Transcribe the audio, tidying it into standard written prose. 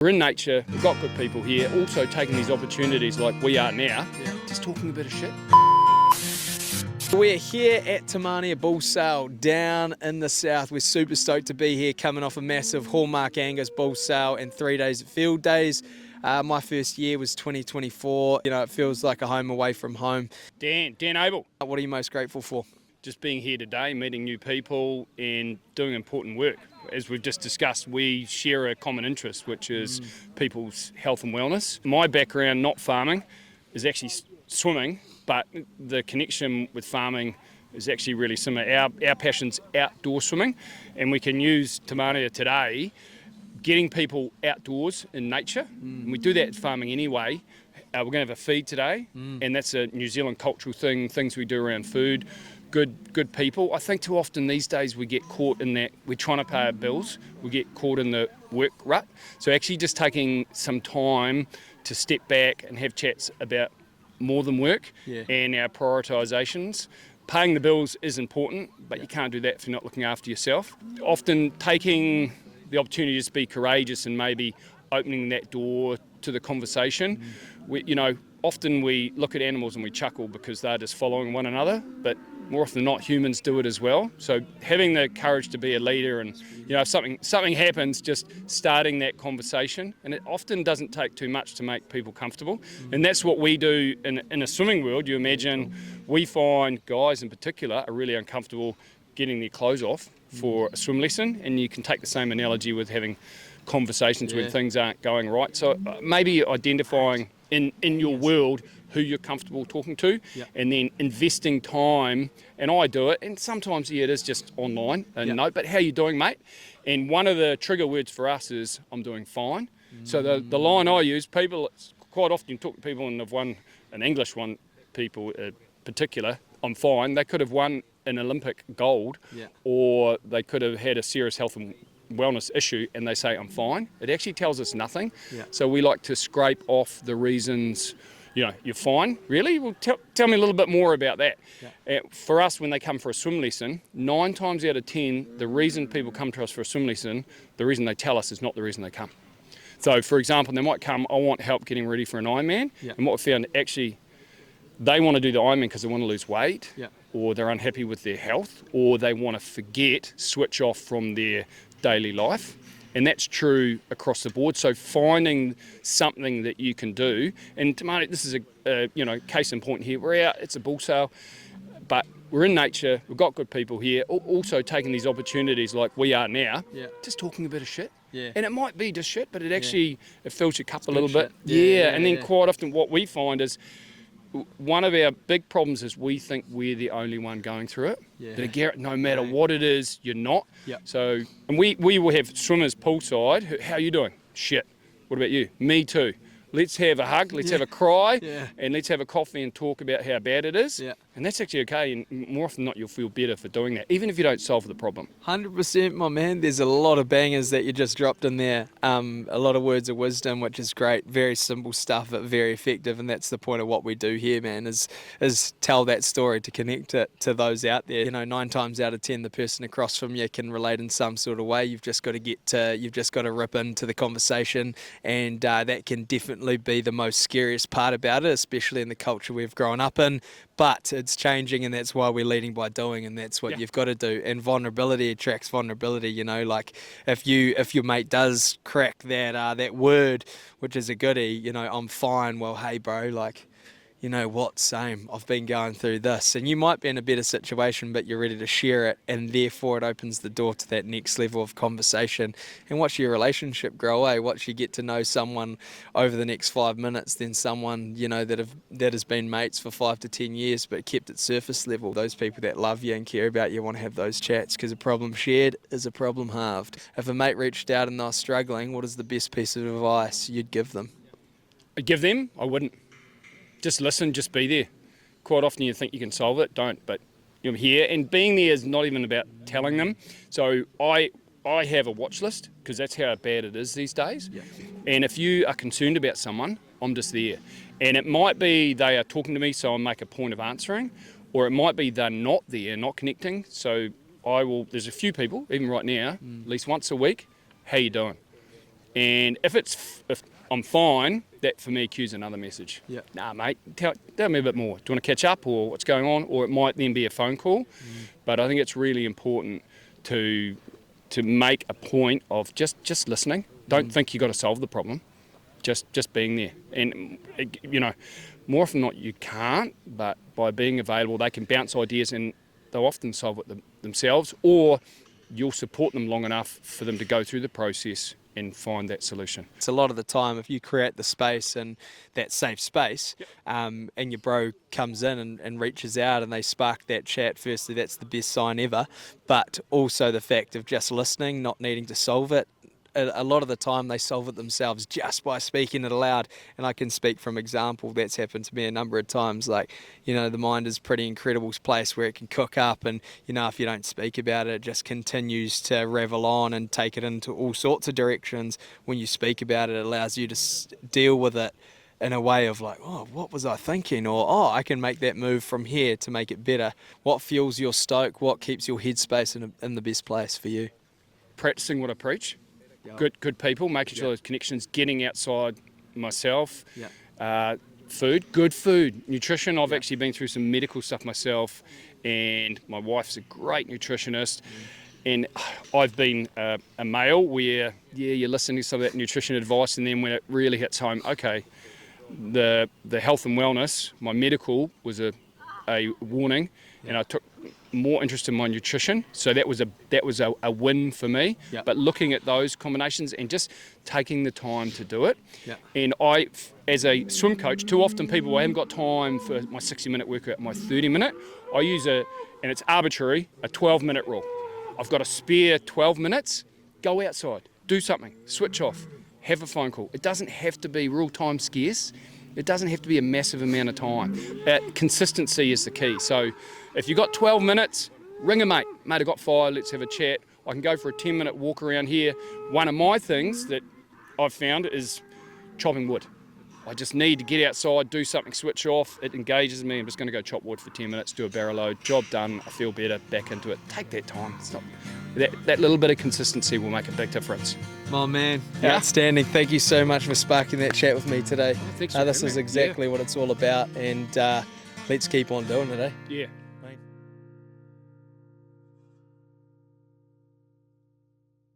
We're in nature, we've got good people here, also taking these opportunities like we are now, just talking a bit of shit. We're here at Tamania Bull Sale down in the south. We're super stoked to be here, coming off a massive Hallmark Angus Bull Sale and 3 days of field days. My first year was 2024. You know, it feels like a home away from home. Dan Abel. What are you most grateful for? Just being here today, meeting new people and doing important work. As we've just discussed, we share a common interest, which is people's health and wellness. My background, not farming, is actually swimming, but the connection with farming is actually really similar. Our passion's outdoor swimming, and we can use Tamania today, getting people outdoors in nature. And we do that at farming anyway. We're going to have a feed today, and that's a New Zealand cultural thing, things we do around food. Good people. I think too often these days we get caught in that we're trying to pay our bills, we get caught in the work rut. So actually just taking some time to step back and have chats about more than work and our prioritisations. Paying the bills is important, but you can't do that if you're not looking after yourself. Often taking the opportunity to just be courageous and maybe opening that door to the conversation. Often we look at animals and we chuckle because they're just following one another, but more often than not, humans do it as well. So having the courage to be a leader and, if something happens, just starting that conversation. And it often doesn't take too much to make people comfortable. And that's what we do in a swimming world. You imagine we find guys in particular are really uncomfortable getting their clothes off for a swim lesson. And you can take the same analogy with having conversations when things aren't going right. So maybe identifying in your world who you're comfortable talking to, and then investing time, and I do it, and sometimes it is just online, a note, but how you doing, mate? And one of the trigger words for us is, I'm doing fine. So the line I use, people, quite often you talk to people and have won an English one, people in particular, I'm fine. They could have won an Olympic gold, or they could have had a serious health and wellness issue, and they say I'm fine. It actually tells us nothing. So we like to scrape off the reasons. You're fine, really? Well, tell me a little bit more about that. For us, when they come for a swim lesson, 9 times out of 10, the reason people come to us for a swim lesson, the reason they tell us is not the reason they come. So, for example, they might come, I want help getting ready for an Ironman, and what we found, actually, they want to do the Ironman because they want to lose weight, or they're unhappy with their health, or they want to switch off from their daily life. And that's true across the board. So finding something that you can do, and Tamania, this is a case in point here. We're out, it's a bull sale, but we're in nature, we've got good people here, also taking these opportunities like we are now, just talking a bit of shit. And it might be just shit, but it actually, it fills your cup a little bit. And then quite often what we find is, one of our big problems is we think we're the only one going through it. But no matter what it is, you're not. So, and we will have swimmers poolside. How are you doing? Shit. What about you? Me too. Let's have a hug, let's have a cry, and let's have a coffee and talk about how bad it is. And that's actually okay, and more often than not, you'll feel better for doing that, even if you don't solve the problem. 100%, my man. There's a lot of bangers that you just dropped in there. A lot of words of wisdom, which is great. Very simple stuff, but very effective, and that's the point of what we do here, man, is tell that story to connect it to those out there. 9 times out of 10, the person across from you can relate in some sort of way. You've just got to rip into the conversation, and that can definitely be the most scariest part about it, especially in the culture we've grown up in. But it's changing, and that's why we're leading by doing, and that's what you've got to do. And vulnerability attracts vulnerability. Like if your mate does crack that word, which is a goodie, I'm fine. Well, hey, bro, like, you know what, same, I've been going through this, and you might be in a better situation, but you're ready to share it, and therefore it opens the door to that next level of conversation. And watch your relationship grow, watch you get to know someone over the next 5 minutes, then someone, that has been mates for 5 to 10 years, but kept it surface level. Those people that love you and care about you want to have those chats, because a problem shared is a problem halved. If a mate reached out and they're struggling, what is the best piece of advice you'd give them? I'd give them? I wouldn't. Just listen, just be there. Quite often you think you can solve it, don't, but you're here. And being there is not even about telling them. So I have a watch list, because that's how bad it is these days. And if you are concerned about someone, I'm just there. And it might be they are talking to me, so I'll make a point of answering, or it might be they're not there, not connecting. So there's a few people, even right now, at least once a week, how you doing? And if I'm fine, that for me cues another message. Yeah. Nah, mate, tell me a bit more. Do you want to catch up or what's going on? Or it might then be a phone call. But I think it's really important to make a point of just listening. Don't think you've got to solve the problem. Just being there. And, more often than not you can't, but by being available they can bounce ideas and they'll often solve it themselves, or you'll support them long enough for them to go through the process and find that solution. It's a lot of the time if you create the space and that safe space, and your bro comes in and reaches out and they spark that chat, firstly that's the best sign ever, but also the fact of just listening, not needing to solve it. A lot of the time they solve it themselves just by speaking it aloud, and I can speak from example. That's happened to me a number of times. Like, the mind is a pretty incredible place where it can cook up, and if you don't speak about it, it just continues to revel on and take it into all sorts of directions. When you speak about it, it allows you to deal with it in a way of like, oh, what was I thinking? Or, oh, I can make that move from here to make it better. What fuels your stoke? What keeps your headspace in the best place for you? Practicing what I preach. Good people, making sure those connections, getting outside myself, good food, nutrition. I've actually been through some medical stuff myself, and my wife's a great nutritionist, and I've been a male where, you're listening to some of that nutrition advice, and then when it really hits home, okay, the health and wellness, my medical was a warning, and I took more interest in my nutrition, so that was a win for me. But looking at those combinations and just taking the time to do it. And I, as a swim coach, too often people, I haven't got time for my 60-minute workout, my 30-minute. I use and it's arbitrary, a 12-minute rule. I've got a spare 12 minutes, go outside, do something, switch off, have a phone call. It doesn't have to be real time scarce. It doesn't have to be a massive amount of time. Consistency is the key. So if you've got 12 minutes, ring a mate. Mate, I got 5, let's have a chat. I can go for a 10-minute walk around here. One of my things that I've found is chopping wood. I just need to get outside, do something, switch off. It engages me. I'm just going to go chop wood for 10 minutes, do a barrel load, job done. I feel better, back into it. Take that time. It's not, that little bit of consistency will make a big difference. My man, outstanding. Thank you so much for sparking that chat with me today. Thanks this is exactly what it's all about, and let's keep on doing it, eh? Yeah.